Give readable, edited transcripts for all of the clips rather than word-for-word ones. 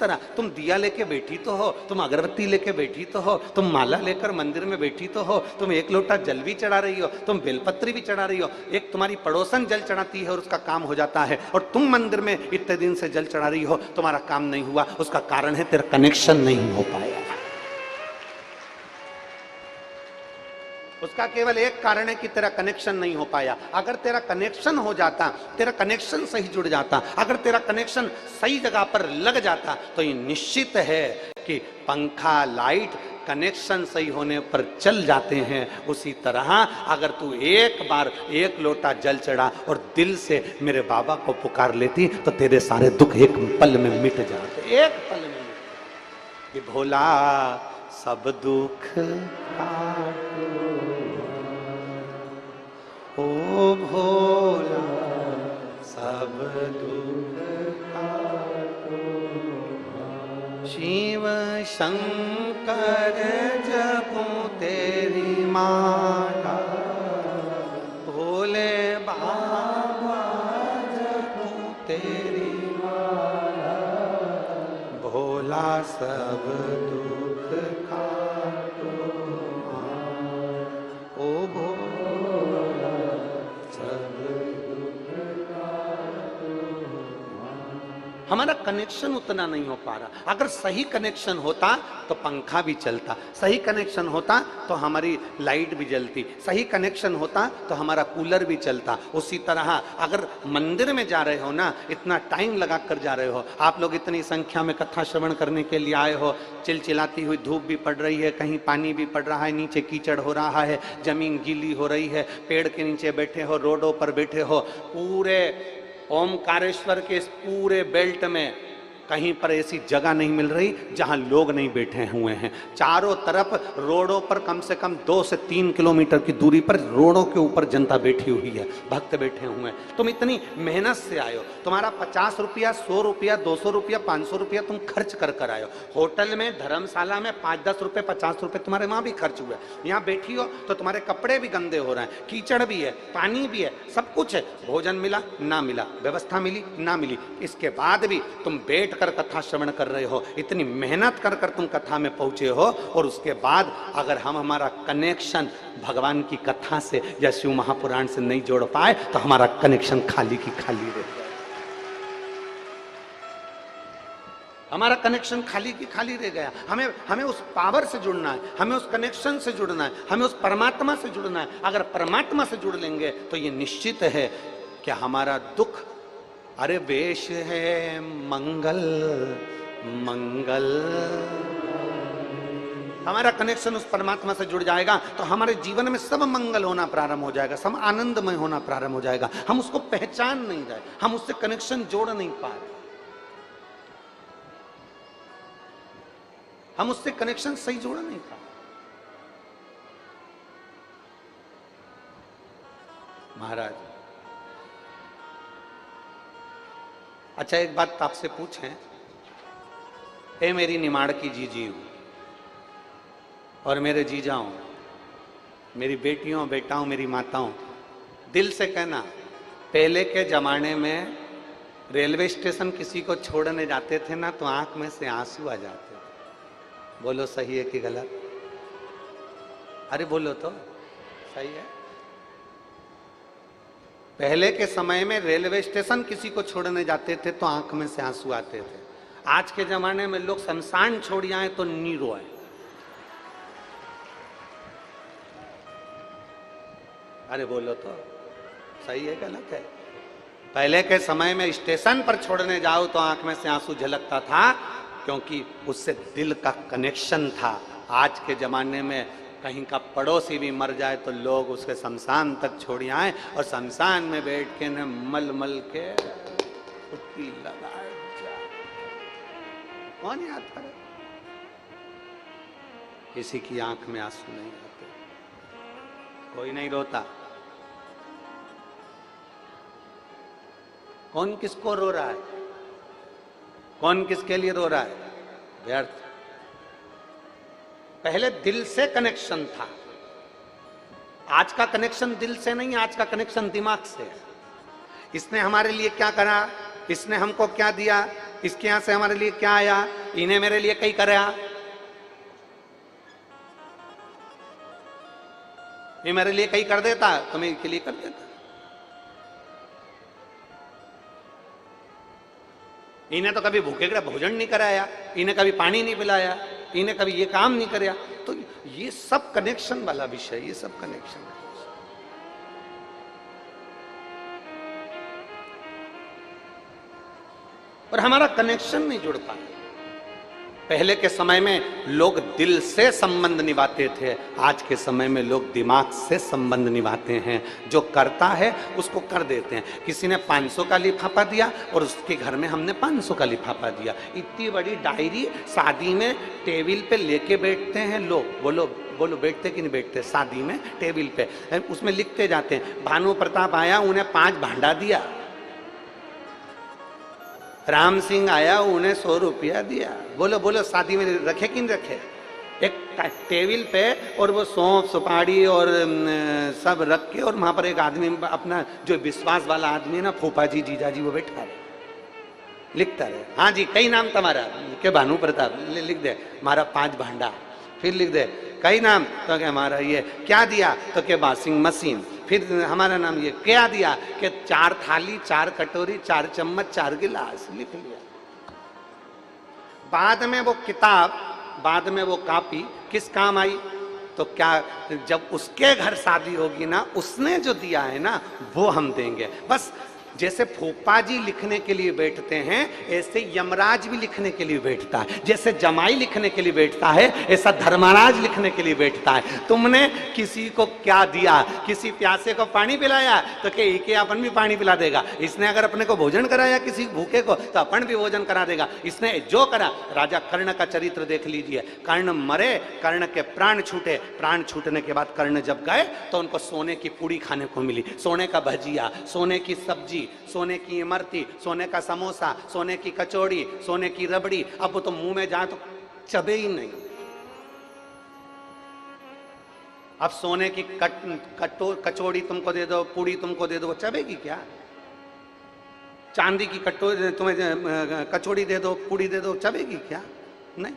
तरह तुम दिया लेके बैठी तो हो, तुम अगरबत्ती लेके बैठी तो हो, तुम माला लेकर मंदिर में बैठी तो हो, तुम एक लोटा जल भी चढ़ा रही हो, तुम बेलपत्री भी चढ़ा रही हो। एक तुम्हारी पड़ोसन जल चढ़ाती है और उसका काम हो जाता है, और तुम मंदिर में इतने दिन से जल चढ़ा रही हो, तुम्हारा काम नहीं हुआ। उसका कारण है तेरा कनेक्शन नहीं हो पाया। उसका केवल एक कारण है कि तेरा कनेक्शन नहीं हो पाया। अगर तेरा कनेक्शन हो जाता, तेरा कनेक्शन सही जुड़ जाता, अगर तेरा कनेक्शन सही जगह पर लग जाता, तो ये निश्चित है कि पंखा, लाइट कनेक्शन सही होने पर चल जाते हैं। उसी तरह अगर तू एक बार एक लोटा जल चढ़ा और दिल से मेरे बाबा को पुकार लेती, तो तेरे सारे दुख एक पल में मिट जाते, एक पल में मिट। कि भोला सब दुख काटो, ओ भोला सब दुख काटो, शिव शंकर जपो तेरी माला, भोले बाबा जपो तेरी माला, भोला सब दुख काटो, ओ भोला सब दुख काटो। हमारा कनेक्शन उतना नहीं हो पा रहा। अगर सही कनेक्शन होता तो पंखा भी चलता, सही कनेक्शन होता तो हमारी लाइट भी जलती, सही कनेक्शन होता तो हमारा कूलर भी चलता। उसी तरह अगर मंदिर में जा रहे हो ना, इतना टाइम लगा कर जा रहे हो, आप लोग इतनी संख्या में कथा श्रवण करने के लिए आए हो, चिलचिलाती हुई धूप भी पड़ रही है, कहीं पानी भी पड़ रहा है, नीचे कीचड़ हो रहा है, जमीन गीली हो रही है, पेड़ के नीचे बैठे हो, रोडों पर बैठे हो, पूरे ओमकारेश्वर के इस पूरे बेल्ट में कहीं पर ऐसी जगह नहीं मिल रही जहां लोग नहीं बैठे हुए हैं। चारों तरफ रोडों पर कम से कम 2 से 3 किलोमीटर की दूरी पर रोडों के ऊपर जनता बैठी हुई है, भक्त बैठे हुए हैं। तुम इतनी मेहनत से आए हो, तुम्हारा 50 रुपया, 100 रुपया, 200 रुपया, 500 रुपया तुम खर्च कर आए हो। होटल में, धर्मशाला में 5-10 रुपये, 50 रुपये तुम्हारे वहां भी खर्च हुए। यहाँ बैठी हो तो तुम्हारे कपड़े भी गंदे हो रहे हैं, कीचड़ भी है, पानी भी है, सब कुछ है। भोजन मिला ना मिला, व्यवस्था मिली ना मिली, इसके बाद भी तुम बैठ कर कथा श्रवण कर रहे हो, इतनी मेहनत कर कर तुम कथा में पहुंचे हो, और उसके बाद अगर हम हमारा कनेक्शन भगवान की कथा से या शिव महापुराण से नहीं जोड़ पाए, तो हमारा कनेक्शन खाली की खाली रह गया। हमारा कनेक्शन खाली की खाली रह गया। हमें उस पावर से जुड़ना है, हमें उस कनेक्शन से जुड़ना है, हमें उस परमात्मा से जुड़ना है। अगर परमात्मा से जुड़ लेंगे तो ये निश्चित है कि हमारा दुख, अरे वेश है मंगल मंगल, हमारा कनेक्शन उस परमात्मा से जुड़ जाएगा तो हमारे जीवन में सब मंगल होना प्रारंभ हो जाएगा, सब आनंदमय होना प्रारंभ हो जाएगा। हम उसको पहचान नहीं रहे, हम उससे कनेक्शन जोड़ नहीं पा रहे, हम उससे कनेक्शन सही जोड़ नहीं पा। महाराज, अच्छा एक बात आपसे पूछें, ए मेरी निमाड़ की जीजी हूं और मेरे जीजाओं, मेरी बेटियों बेटाओं, मेरी माताओं, दिल से कहना, पहले के जमाने में रेलवे स्टेशन किसी को छोड़ने जाते थे ना, तो आंख में से आंसू आ जाते थे। बोलो सही है कि गलत? अरे बोलो तो सही है। पहले के समय में रेलवे स्टेशन किसी को छोड़ने जाते थे तो आंख में से आंसू आते थे। आज के जमाने में लोग शमशान छोड़ आए तो नी रोए। अरे बोलो तो सही है गलत है? पहले के समय में स्टेशन पर छोड़ने जाओ तो आंख में से आंसू झलकता था, क्योंकि उससे दिल का कनेक्शन था। आज के जमाने में कहीं का पड़ोसी भी मर जाए तो लोग उसके शमशान तक छोड़ आए, और शमशान में बैठ के न मल मल के फुटकी लगा। कौन याद करे? किसी की आंख में आंसू नहीं आते, कोई नहीं रोता। कौन किसको रो रहा है? कौन किसके लिए रो रहा है? व्यर्थ। पहले दिल से कनेक्शन था, आज का कनेक्शन दिल से नहीं, आज का कनेक्शन दिमाग से है। इसने हमारे लिए क्या करा, इसने हमको क्या दिया, इसके यहां से हमारे लिए क्या आया, इन्हें मेरे लिए कई कराया, ये मेरे लिए कई कर देता तो मैं इनके लिए कर देता। इन्हें तो कभी भूखे का भोजन नहीं कराया, इन्हें कभी पानी नहीं पिलाया, इन्हें कभी ये काम नहीं कराया। तो ये सब कनेक्शन वाला विषय, ये सब कनेक्शन है। और हमारा कनेक्शन नहीं जुड़ पाया। पहले के समय में लोग दिल से संबंध निभाते थे, आज के समय में लोग दिमाग से संबंध निभाते हैं। जो करता है उसको कर देते हैं। किसी ने 500 का लिफाफा दिया और उसके घर में हमने 500 का लिफाफा दिया। इतनी बड़ी डायरी शादी में टेबल पे लेके बैठते हैं लोग। बोलो बोलो, बैठते कि नहीं बैठते? शादी में टेबल पे उसमें लिखते जाते हैं, भानु प्रताप आया उन्हें 5 भांडा दिया, राम सिंह आया उन्हें 100 रुपया दिया। बोलो बोलो, शादी में रखे कि नहीं रखे? एक टेबल पे और वो सौंफ सुपारी और सब रख के, और वहां पर एक आदमी अपना जो विश्वास वाला आदमी है ना, फूफा जी जीजा जी, वो बैठा रहे, लिखता रहे, हाँ जी कई नाम तुम्हारा के भानु प्रताप, लिख दे हमारा 5 भांडा, फिर लिख दे कई नाम तो क्या हमारा ये क्या दिया, तो क्या वॉशिंग मशीन, फिर हमारा नाम ये क्या दिया कि 4 थाली 4 कटोरी 4 चम्मच 4 गिलास, लिख लिया। बाद में वो किताब, बाद में वो कॉपी किस काम आई? तो क्या जब उसके घर शादी होगी ना, उसने जो दिया है ना वो हम देंगे। बस जैसे फूफा जी लिखने के लिए बैठते हैं, ऐसे यमराज भी लिखने के लिए बैठता है। जैसे जमाई लिखने के लिए बैठता है, ऐसा धर्मराज लिखने के लिए बैठता है। तुमने किसी को क्या दिया? किसी प्यासे को पानी पिलाया तो क्या एक अपन भी पानी पिला देगा। इसने अगर अपने को भोजन कराया किसी भूखे को तो अपन भी भोजन करा देगा। इसने जो करा, राजा कर्ण का चरित्र देख लीजिए। कर्ण मरे, कर्ण के प्राण छूटे, प्राण छूटने के बाद कर्ण जब गए तो उनको सोने की पूड़ी खाने को मिली, सोने का भजिया, सोने की सब्जी, सोने की इमरती, सोने का समोसा, सोने की कचौड़ी, सोने की रबड़ी। अब वो तो मुंह में जाए तो चबे ही नहीं। अब सोने की कचौड़ी तुमको दे दो, पूड़ी तुमको दे दो, वो चबेगी क्या? चांदी की कटोरी तुम्हें कचौड़ी दे दो, पूड़ी दे दो, चबेगी क्या? नहीं।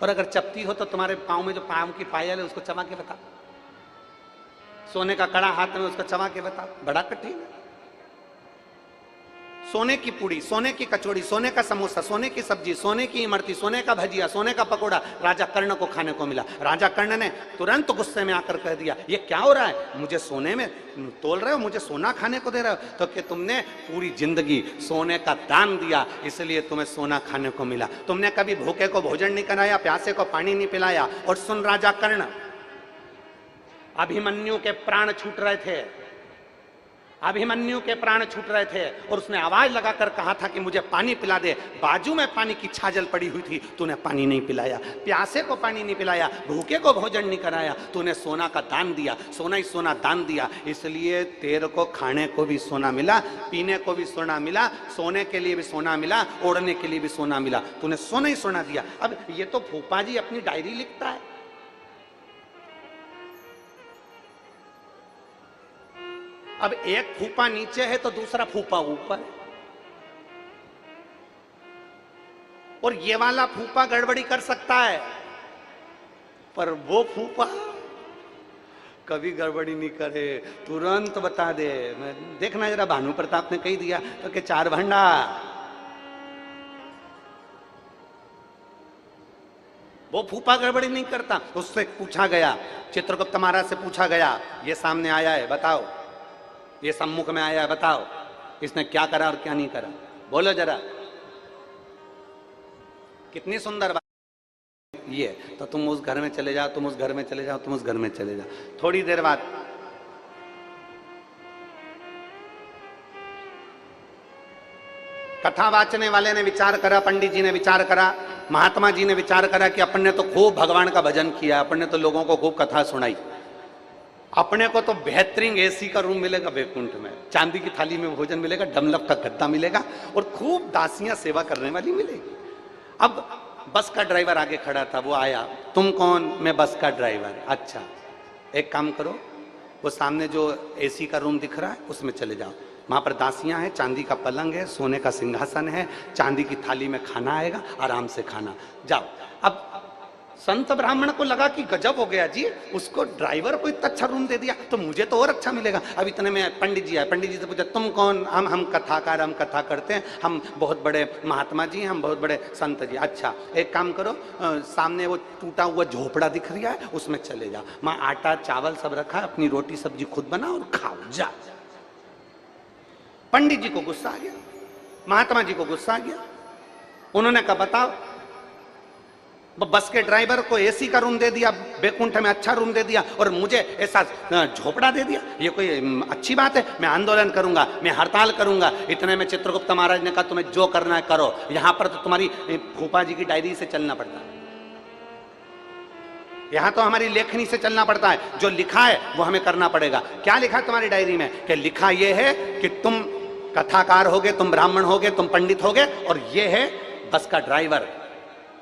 और अगर चपती हो तो तुम्हारे पाँव में जो पाँव की पायल है उसको चबा के बता। सोने का कड़ा हाथ में, उसको चबा के बता, बड़ा कठिन है। सोने की पूड़ी, सोने की कचौड़ी, सोने का समोसा, सोने की सब्जी, सोने की इमरती, सोने का भजिया, सोने का पकोड़ा राजा कर्ण को खाने को मिला। राजा कर्ण ने तुरंत गुस्से में आकर कह दिया, ये क्या हो रहा है? मुझे सोने में तोल रहे हो, मुझे सोना खाने को दे रहे हो? तो कि तुमने पूरी जिंदगी सोने का दान दिया, इसलिए तुम्हें सोना खाने को मिला। तुमने कभी भूखे को भोजन नहीं कराया, प्यासे को पानी नहीं पिलाया। और सुन राजा कर्ण, अभिमन्यु के प्राण छूट रहे थे, अभिमन्यु के प्राण छूट रहे थे, और उसने आवाज लगाकर कहा था कि मुझे पानी पिला दे। बाजू में पानी की छाजल पड़ी हुई थी, तूने पानी नहीं पिलाया, प्यासे को पानी नहीं पिलाया, भूखे को भोजन नहीं कराया, तूने सोना का दान दिया, सोना ही सोना दान दिया। इसलिए तेरे को खाने को भी सोना मिला, पीने को भी सोना मिला, सोने के लिए भी सोना मिला, ओढ़ने के लिए भी सोना मिला, तूने सोना ही सोना दिया। अब ये तो फूफा जी अपनी डायरी लिखता है। अब एक फूफा नीचे है तो दूसरा फूफा ऊपर, और ये वाला फूफा गड़बड़ी कर सकता है, पर वो फूफा कभी गड़बड़ी नहीं करे, तुरंत बता दे। मैं देखना जरा, भानु प्रताप ने कही दिया तो कि 4 भंडा, वो फूफा गड़बड़ी नहीं करता। उससे पूछा गया, चित्रगुप्त महाराज से पूछा गया, ये सामने आया है बताओ, ये सम्मुख में आया है बताओ, इसने क्या करा और क्या नहीं करा, बोलो जरा। कितनी सुंदर बात ये। तो तुम उस घर में चले जाओ, तुम उस घर में चले जाओ, तुम उस घर में चले जाओ। थोड़ी देर बाद कथा वाचने वाले ने विचार करा, पंडित जी ने विचार करा, महात्मा जी ने विचार करा कि अपन ने तो खूब भगवान का भजन किया, अपन ने तो लोगों को खूब कथा सुनाई, अपने को तो बेहतरीन एसी का रूम मिलेगा वैकुंठ में, चांदी की थाली में भोजन मिलेगा, डमलक का गद्दा मिलेगा, और खूब दासियां सेवा करने वाली मिलेगी। अब बस का ड्राइवर आगे खड़ा था, वो आया, तुम कौन? मैं बस का ड्राइवर। अच्छा, एक काम करो, वो सामने जो एसी का रूम दिख रहा है उसमें चले जाओ, वहां पर दासियां हैं, चांदी का पलंग है, सोने का सिंहासन है, चांदी की थाली में खाना आएगा, आराम से खाना। जाओ। अब संत ब्राह्मण को लगा कि गजब हो गया जी, उसको ड्राइवर को इतना अच्छा रूम दे दिया तो मुझे तो और अच्छा मिलेगा। अब इतने में पंडित जी आए, पंडित जी से पूछा तुम कौन? हम कथाकार, हम कथा करते हैं, हम बहुत बड़े महात्मा जी, हम बहुत बड़े संत जी। अच्छा एक काम करो, सामने वो टूटा हुआ झोपड़ा दिख रहा है, उसमें चले जाओ, वहां आटा चावल सब रखा है, अपनी रोटी सब्जी खुद बनाओ और खाओ, जा। पंडित जी को गुस्सा आ गया, महात्मा जी को गुस्सा आ गया। उन्होंने कहा बताओ, बस के ड्राइवर को एसी का रूम दे दिया, बैकुंठ में अच्छा रूम दे दिया, और मुझे ऐसा झोपड़ा दे दिया, ये कोई अच्छी बात है? मैं आंदोलन करूंगा, मैं हड़ताल करूंगा। इतने में चित्रगुप्त महाराज ने कहा तुम्हें जो करना है करो, यहां पर तो तुम्हारी फूफा जी की डायरी से चलना पड़ता है, यहां तो हमारी लेखनी से चलना पड़ता है, जो लिखा है वो हमें करना पड़ेगा। क्या लिखा है तुम्हारी डायरी में? कि लिखा यह है कि तुम कथाकार होगे, तुम ब्राह्मण होगे, तुम पंडित होगे, और ये है बस का ड्राइवर।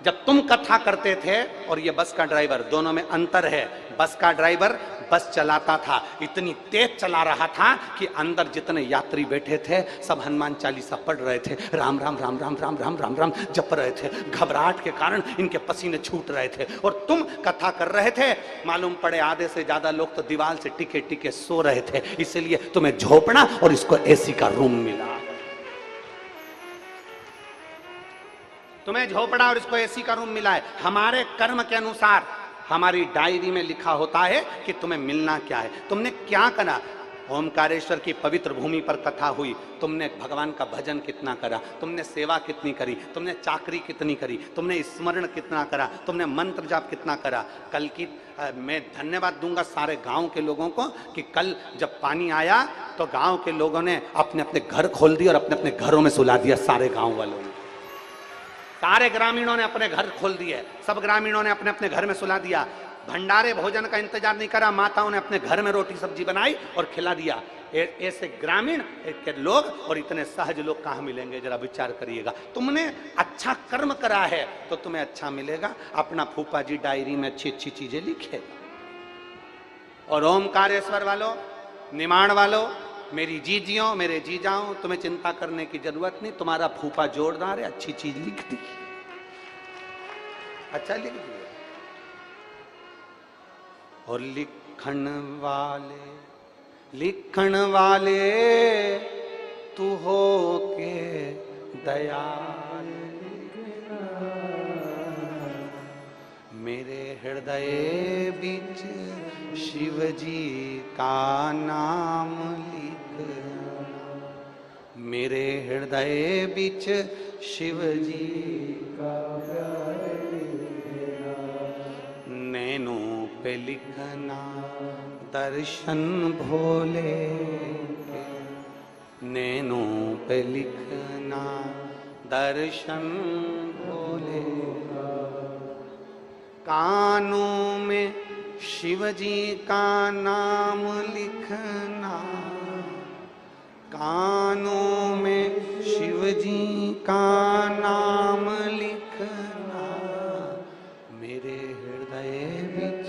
जब तुम कथा करते थे और ये बस का ड्राइवर, दोनों में अंतर है। बस का ड्राइवर बस चलाता था, इतनी तेज चला रहा था कि अंदर जितने यात्री बैठे थे सब हनुमान चालीसा पढ़ रहे थे, राम राम राम राम राम राम राम राम जप रहे थे, घबराहट के कारण इनके पसीने छूट रहे थे। और तुम कथा कर रहे थे, मालूम पड़े आधे से ज्यादा लोग तो दीवार से टिके टिके सो रहे थे, इसलिए तुम्हें झोपड़ा और इसको एसी का रूम मिला। तुम्हें झोपड़ा और इसको एसी का रूम मिला है। हमारे कर्म के अनुसार हमारी डायरी में लिखा होता है कि तुम्हें मिलना क्या है। तुमने क्या करा? ओमकारेश्वर की पवित्र भूमि पर कथा हुई, तुमने भगवान का भजन कितना करा, तुमने सेवा कितनी करी, तुमने चाकरी कितनी करी, तुमने स्मरण कितना करा, तुमने मंत्र जाप कितना करा। कल की मैं धन्यवाद दूंगा सारे गांव के लोगों को कि कल जब पानी आया तो गांव के लोगों ने अपने अपने घर खोल दिए और अपने अपने घरों में सुला दिया। सारे गांव वालों ने, सारे ग्रामीणों ने अपने घर खोल दिए, सब ग्रामीणों ने अपने अपने घर में सुला दिया। भंडारे भोजन का इंतजार नहीं करा, माताओं ने अपने घर में रोटी सब्जी बनाई और खिला दिया। ऐसे ग्रामीण के लोग और इतने सहज लोग कहां मिलेंगे? जरा विचार करिएगा। तुमने अच्छा कर्म करा है तो तुम्हें अच्छा मिलेगा। अपना फूफा जी डायरी में अच्छी अच्छी चीजें लिखे। और ओमकारेश्वर वालों, निमाण वालों, मेरी जीजियों, मेरे जीजाओं, तुम्हें चिंता करने की जरूरत नहीं। तुम्हारा फूफा जोरदार है, अच्छी चीज लिख दी, अच्छा लिख दिया। और लिखण वाले तू हो के दयाल, मेरे हृदय बीच शिव जी का नाम लिखना, मेरे हृदय बीच शिव जी का नैनों पे लिखना दर्शन भोले के, नैनों पे लिखना दर्शन भोले, कानों में शिव जी का नाम लिखना, कानों में शिव जी का नाम लिखना, मेरे हृदय बीच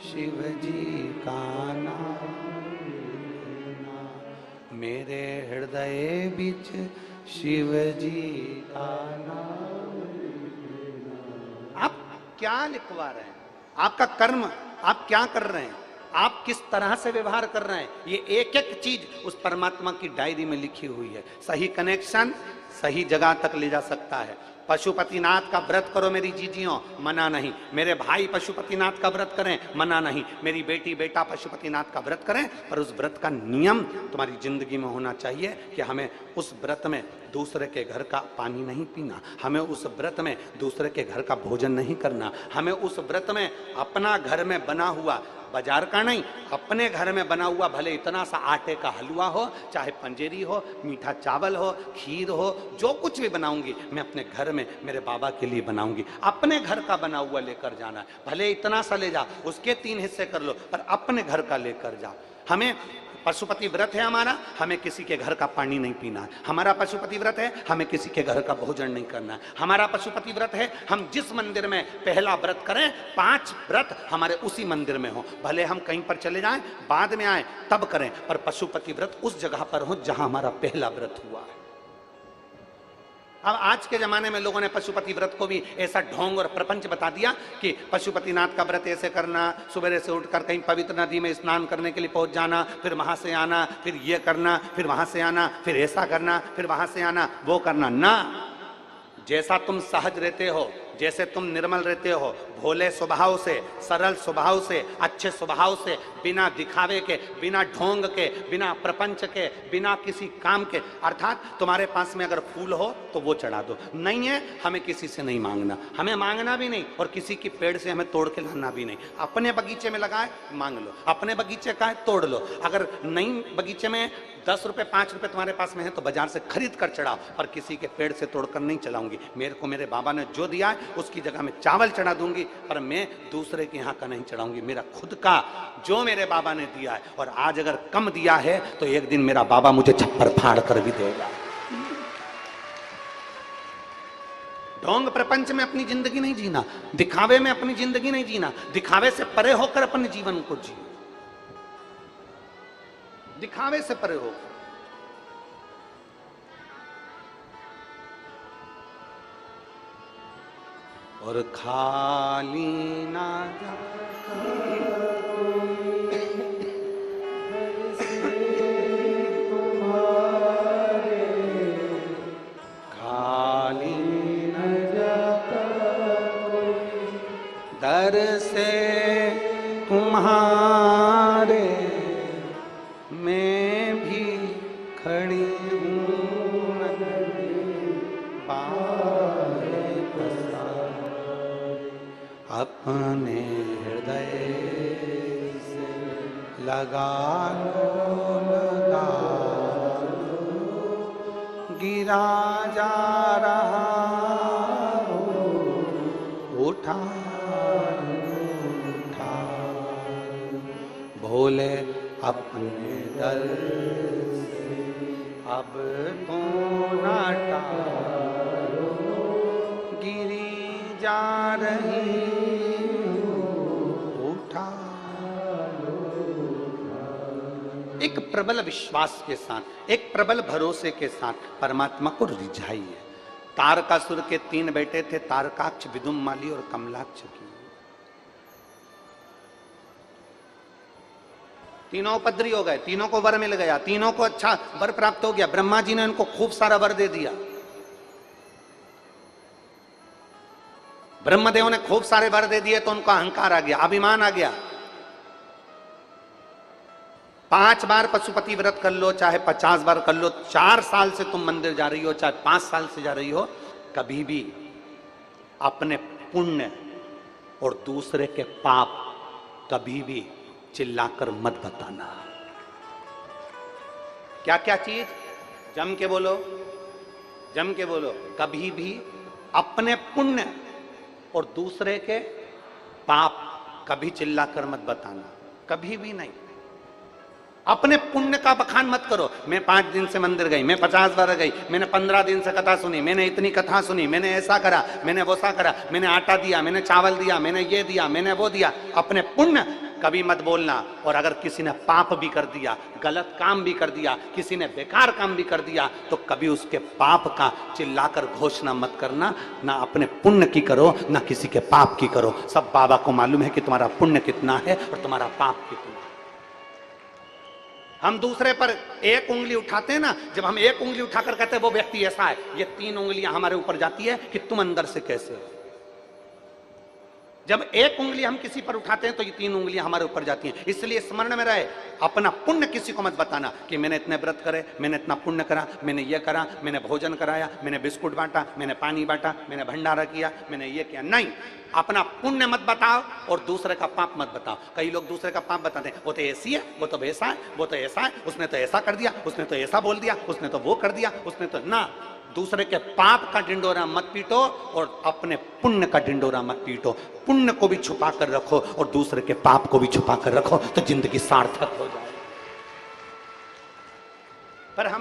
शिव जी का नाम लिखना, मेरे हृदय बीच शिव जी का नाम लिखना। आप क्या लिखवा रहे हैं? आपका कर्म आप क्या कर रहे हैं? आप किस तरह से व्यवहार कर रहे हैं? ये एक एक चीज उस परमात्मा की डायरी में लिखी हुई है। सही कनेक्शन सही जगह तक ले जा सकता है। पशुपतिनाथ का व्रत करो मेरी जीजियों, मना नहीं। मेरे भाई पशुपतिनाथ का व्रत करें, मना नहीं। मेरी बेटी बेटा पशुपतिनाथ का व्रत करें, पर उस व्रत का नियम तुम्हारी जिंदगी में होना चाहिए कि हमें उस व्रत में दूसरे के घर का पानी नहीं पीना, हमें उस व्रत में दूसरे के घर का भोजन नहीं करना, हमें उस व्रत में अपना घर में बना हुआ, बाजार का नहीं, अपने घर में बना हुआ, भले इतना सा आटे का हलवा हो, चाहे पंजेरी हो, मीठा चावल हो, खीर हो, जो कुछ भी बनाऊंगी मैं अपने घर में मेरे बाबा के लिए बनाऊंगी। अपने घर का बना हुआ लेकर जाना है। भले इतना सा ले जा, उसके 3 हिस्से कर लो, पर अपने घर का लेकर जा। हमें पशुपति व्रत है हमारा, हमें किसी के घर का पानी नहीं पीना है। हमारा पशुपति व्रत है, हमें किसी के घर का भोजन नहीं करना है। हमारा पशुपति व्रत है, हम जिस मंदिर में पहला व्रत करें, 5 व्रत हमारे उसी मंदिर में हो। भले हम कहीं पर चले जाएं, बाद में आए तब करें, पर पशुपति व्रत उस जगह पर हो जहां हमारा पहला व्रत हुआ है। अब आज के जमाने में लोगों ने पशुपति व्रत को भी ऐसा ढोंग और प्रपंच बता दिया कि पशुपतिनाथ का व्रत ऐसे करना, सुबह से उठकर कहीं पवित्र नदी में स्नान करने के लिए पहुंच जाना, फिर वहां से आना, फिर ये करना, फिर वहां से आना, फिर ऐसा करना, फिर वहां से आना, वो करना ना। जैसा तुम सहज रहते हो, जैसे तुम निर्मल रहते हो, भोले स्वभाव से, सरल स्वभाव से, अच्छे स्वभाव से, बिना दिखावे के, बिना ढोंग के, बिना प्रपंच के, बिना किसी काम के, अर्थात तुम्हारे पास में अगर फूल हो तो वो चढ़ा दो, नहीं है हमें किसी से नहीं मांगना, हमें मांगना भी नहीं और किसी की पेड़ से हमें तोड़ के लाना भी नहीं। अपने बगीचे में लगाए मांग लो, अपने बगीचे का है तोड़ लो। अगर नहीं बगीचे में 10 रुपए 5 रुपए तुम्हारे पास में है तो बाजार से खरीद कर चढ़ाओ, पर किसी के पेड़ से तोड़कर नहीं चलाऊंगी। मेरे को मेरे बाबा ने जो दिया है उसकी जगह में चावल चढ़ा दूंगी, पर मैं दूसरे के यहाँ का नहीं चढ़ाऊंगी। मेरा खुद का जो मेरे बाबा ने दिया है, और आज अगर कम दिया है तो एक दिन मेरा बाबा मुझे छप्पर फाड़ कर भी देगा। ढोंग प्रपंच में अपनी जिंदगी नहीं जीना, दिखावे में अपनी जिंदगी नहीं जीना, दिखावे से परे होकर अपने जीवन को जियो, दिखावे से परे हो। और खाली ना खाली न जाता दर से तुम्हारे, मैं भी खड़ी हूँ अपने हृदय से लगा लो, गिरा जा रहा हो, उठा उठा भोले अपने दर से अब तो ना टालो, गिरी जा रही उठा लो। एक प्रबल विश्वास के साथ, एक प्रबल भरोसे के साथ परमात्मा को रिझाइए। तारकासुर के 3 बेटे थे, तारकाक्ष, विदुम्माली और कमलाक्ष की। तीनों उपद्री हो गए, तीनों को वर मिल गया, तीनों को अच्छा वर प्राप्त हो गया। ब्रह्मा जी ने उनको खूब सारा वर दे दिया, ब्रह्मदेव ने खूब सारे वर दे दिए तो उनका अहंकार आ गया, अभिमान आ गया। 5 बार पशुपति व्रत कर लो, चाहे 50 बार कर लो, 4 साल से तुम मंदिर जा रही हो, चाहे 5 साल से जा रही हो, कभी भी अपने पुण्य और दूसरे के पाप कभी भी चिल्लाकर मत बताना। क्या क्या चीज? जम के बोलो, जम के बोलो। कभी भी अपने पुण्य और दूसरे के पाप कभी चिल्लाकर मत बताना, कभी भी नहीं। अपने पुण्य का बखान मत करो। मैं 5 दिन से मंदिर गई, मैं 50 बार गई, मैंने 15 दिन से कथा सुनी, मैंने इतनी कथा सुनी, मैंने ऐसा करा, मैंने वैसा करा, मैंने आटा दिया, मैंने चावल दिया, मैंने ये दिया, मैंने वो दिया। अपने पुण्य कभी मत बोलना। और अगर किसी ने पाप भी कर दिया, गलत काम भी कर दिया, किसी ने बेकार काम भी कर दिया, तो कभी उसके पाप का चिल्लाकर घोषणा मत करना। ना अपने पुण्य की करो, ना किसी के पाप की करो। सब बाबा को मालूम है कि तुम्हारा पुण्य कितना है और तुम्हारा पाप कितना है। हम दूसरे पर एक उंगली उठाते हैं ना, जब हम एक उंगली उठाकर कहते हैं वो व्यक्ति ऐसा है, ये 3 उंगलियां हमारे ऊपर जाती है कि तुम अंदर से कैसे हो। जब एक उंगली हम किसी पर उठाते हैं तो ये 3 उंगलियां हमारे ऊपर जाती हैं। इसलिए स्मरण में रहे, अपना पुण्य किसी को मत बताना कि मैंने इतने व्रत करे, मैंने इतना पुण्य करा, मैंने ये करा, मैंने भोजन कराया, मैंने बिस्कुट बांटा, मैंने पानी बांटा, मैंने भंडारा किया, मैंने ये किया। नहीं, अपना पुण्य मत बताओ और दूसरे का पाप मत बताओ। कई लोग दूसरे का पाप बताते हैं, वो तो ऐसी है, वो तो वैसा है, वो तो ऐसा है, उसने तो ऐसा कर दिया, उसने तो ऐसा बोल दिया, उसने तो वो कर दिया, उसने तो ना। दूसरे के पाप का ढिंडोरा मत पीटो और अपने पुण्य का ढिंडोरा मत पीटो। पुण्य को भी छुपा कर रखो और दूसरे के पाप को भी छुपा कर रखो, तो जिंदगी सार्थक हो जाए।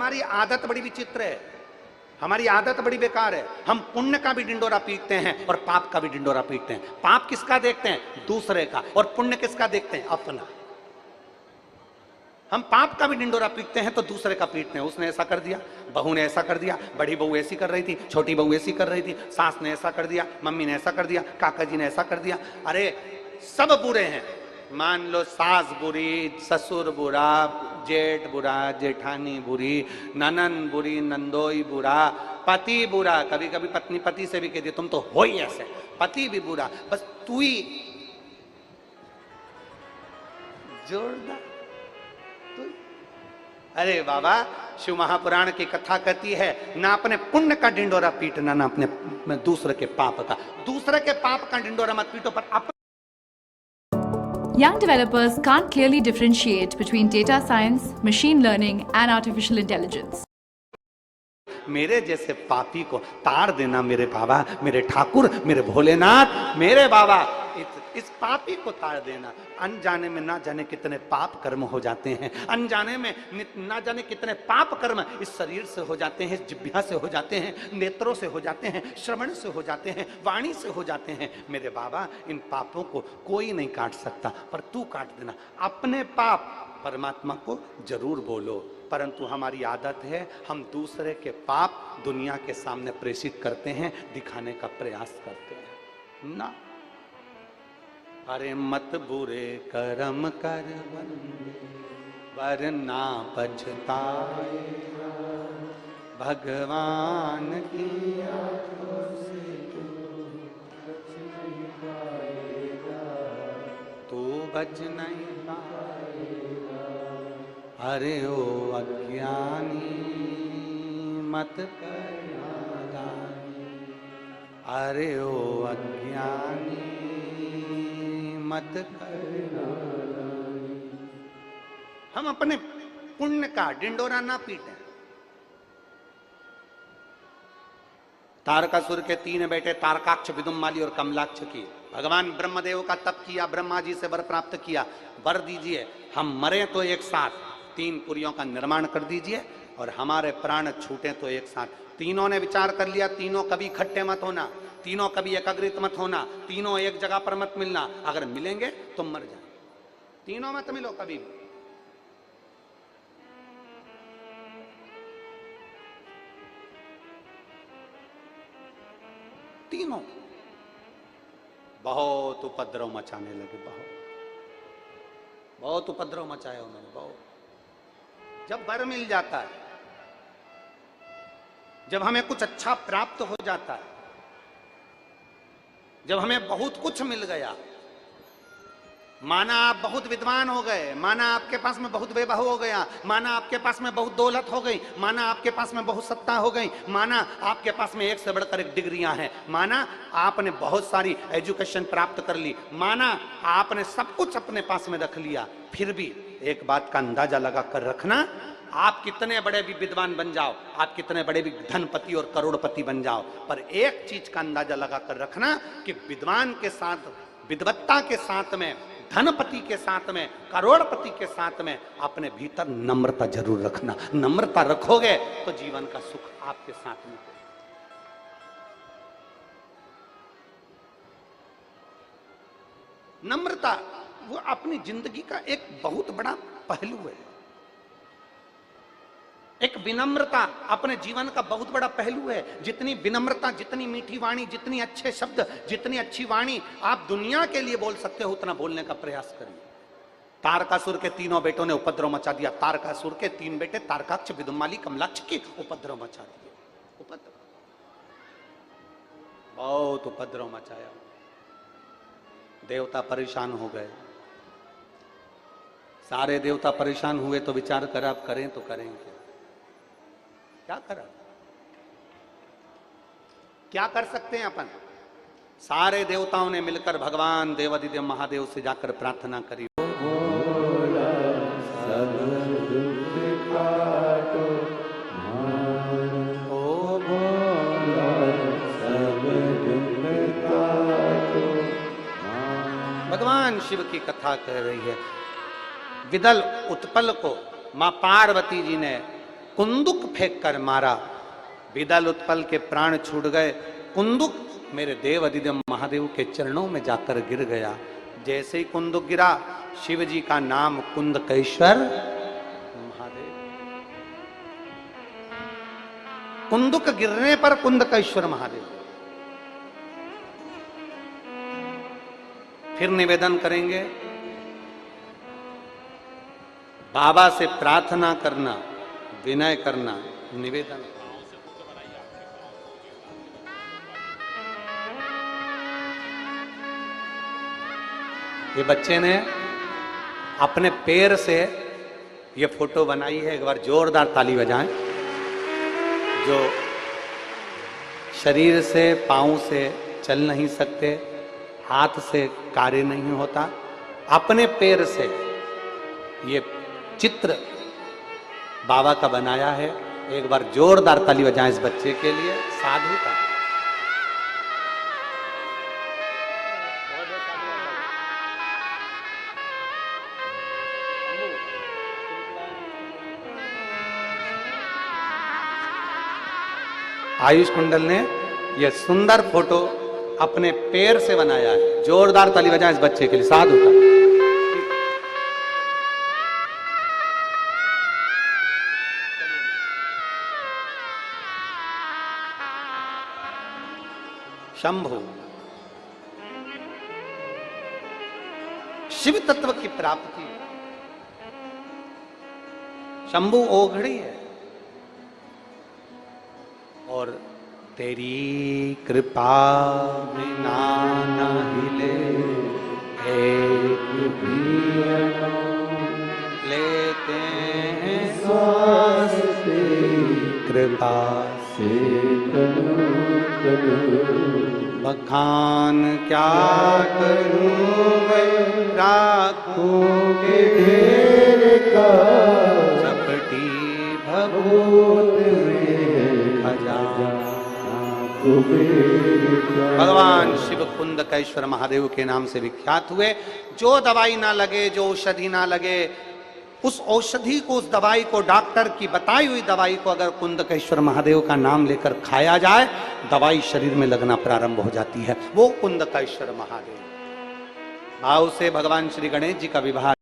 हमारी आदत बड़ी विचित्र है, हमारी आदत बड़ी बेकार है। हम पुण्य का भी डिंडोरा पीटते हैं और पाप का भी डिंडोरा पीटते हैं। पाप किसका देखते हैं? दूसरे का। और पुण्य किसका देखते हैं? अपना। हम पाप का भी डिंडोरा पीटते हैं तो दूसरे का पीटते हैं। उसने ऐसा कर दिया, बहू ने ऐसा कर दिया, बड़ी बहू ऐसी कर रही थी, छोटी बहू ऐसी कर रही थी, सास ने ऐसा कर दिया, मम्मी ने ऐसा कर दिया, काका जी ने ऐसा कर दिया। अरे सब बुरे हैं। मान लो सास बुरी, ससुर बुरा, जेठ बुरा, जेठानी बुरी, ननन बुरी, नंदोई बुरा, पति बुरा। कभी कभी पत्नी पति से भी कहती तुम तो हो ही ऐसे, पति भी बुरा, बस तू ही जोरदार। अरे बाबा, शिव महापुराण की कथा कहती है ना अपने पुण्य का डिंडोरा पीटना, ना अपने दूसरे के पाप का। दूसरे के पाप का डिंडोरा मत पीटो, पर अपने। Young developers can't clearly differentiate between data science, machine learning, and artificial intelligence. मेरे जैसे पापी को तार देना मेरे बाबा, मेरे ठाकुर, मेरे भोलेनाथ, मेरे बाबा, इस पापी को तार देना। अनजाने में ना जाने कितने पाप कर्म हो जाते हैं, अनजाने में ना जाने कितने पाप कर्म इस शरीर से हो जाते हैं, जिह्वा से हो जाते हैं, नेत्रों से हो जाते हैं, श्रवण से हो जाते हैं, वाणी से हो जाते हैं। मेरे बाबा, इन पापों को कोई नहीं काट सकता, पर तू काट देना। अपने पाप परमात्मा को जरूर बोलो, परंतु हमारी आदत है हम दूसरे के पाप दुनिया के सामने प्रेषित करते हैं, दिखाने का प्रयास करते हैं ना। अरे मत बुरे कर्म कर वरना पछताए, भगवान की आंखों से तू बच नहीं पाएगा। अरे ओ अज्ञानी मत कर नादानी, अरे ओ अज्ञानी मत करना। हम अपने पुण्य का डिंडोरा ना पीटें। तारकासुर के 3 बेटे तारकाक्ष, विदुम्माली और कमलाक्ष की भगवान ब्रह्मदेव का तप किया, ब्रह्मा जी से वर प्राप्त किया। वर दीजिए हम मरे तो एक साथ 3 पुरियों का निर्माण कर दीजिए, और हमारे प्राण छूटे तो एक साथ। तीनों ने विचार कर लिया, तीनों कभी इकट्ठे मत होना, तीनों कभी एकाग्रित मत होना, तीनों एक जगह पर मत मिलना। अगर मिलेंगे तो मर जाए, तीनों मत मिलो कभी भी। तीनों बहुत उपद्रव मचाने लगे, बहुत उपद्रव मचाया उन्होंने, बहुत। जब वर मिल जाता है, जब हमें कुछ अच्छा प्राप्त हो जाता है, जब हमें बहुत कुछ मिल गया, माना आप बहुत विद्वान हो गए, माना आपके पास में बहुत वैभव हो गया, माना आपके पास में बहुत दौलत हो गई, माना आपके पास में बहुत सत्ता हो गई, माना आपके पास में एक से बढ़कर एक डिग्रियां हैं, माना आपने बहुत सारी एजुकेशन प्राप्त कर ली, माना आपने सब कुछ अपने पास में रख लिया, फिर भी एक बात का अंदाजा लगा कर रखना, आप कितने बड़े भी विद्वान बन जाओ, आप कितने बड़े भी धनपति और करोड़पति बन जाओ, पर एक चीज का अंदाजा लगा कर रखना कि विद्वान के साथ, विद्वत्ता के साथ में, धनपति के साथ में, करोड़पति के साथ में अपने भीतर नम्रता जरूर रखना। नम्रता रखोगे तो जीवन का सुख आपके साथ में होगा। नम्रता वो अपनी जिंदगी का एक बहुत बड़ा पहलू है। एक विनम्रता अपने जीवन का बहुत बड़ा पहलू है। जितनी विनम्रता, जितनी मीठी वाणी, जितनी अच्छे शब्द, जितनी अच्छी वाणी आप दुनिया के लिए बोल सकते हो, उतना बोलने का प्रयास करिए। तारकासुर के 3 बेटों ने उपद्रव मचा दिया। तारकासुर के 3 बेटे तारकाक्ष, विदुम्माली, कमलाक्ष की उपद्रव मचा दिए। उपद्रव, बहुत उपद्रव मचाया। देवता परेशान हो गए। सारे देवता परेशान हुए तो विचार कर आप करें तो करें क्या करा, क्या कर सकते हैं अपन। सारे देवताओं ने मिलकर भगवान देवादिदेव महादेव से जाकर प्रार्थना करी, भगवान शिव की कथा कह रही है। विदल उत्पल को मां पार्वती जी ने कुंदुक फेंक कर मारा, विदल उत्पल के प्राण छूट गए। कुंदुक मेरे देव अधिदेव महादेव के चरणों में जाकर गिर गया। जैसे ही कुंदुक गिरा, शिव जी का नाम कुंदकेश्वर महादेव। कुंदुक गिरने पर कुंदकेश्वर महादेव। फिर निवेदन करेंगे, बाबा से प्रार्थना करना, विनय करना, निवेदन। ये बच्चे ने अपने पैर से ये फोटो बनाई है, एक बार जोरदार ताली बजाएं। जो शरीर से, पांव से चल नहीं सकते, हाथ से कार्य नहीं होता, अपने पैर से ये चित्र बाबा का बनाया है। एक बार जोरदार ताली बजाएं इस बच्चे के लिए, साधु का। आयुष कुंडल ने यह सुंदर फोटो अपने पैर से बनाया है। जोरदार ताली बजाएं इस बच्चे के लिए, साधु का। शंभु शिव तत्व की प्राप्ति। शंभु ओघड़ी है और तेरी कृपा बिना न हिले एक भी लेते हैं श्वास तेरी कृपा से। बखान क्या करूं मैं राखोगे ढेर का, चपटी भभूत में खजाना। भगवान शिव कुंदकेश्वर महादेव के नाम से विख्यात हुए। जो दवाई ना लगे, जो औषधि ना लगे, उस औषधि को, उस दवाई को, डॉक्टर की बताई हुई दवाई को अगर कुंदकेश्वर महादेव का नाम लेकर खाया जाए, दवाई शरीर में लगना प्रारंभ हो जाती है। वो कुंदकेश्वर महादेव। भाव से भगवान श्री गणेश जी का विवाह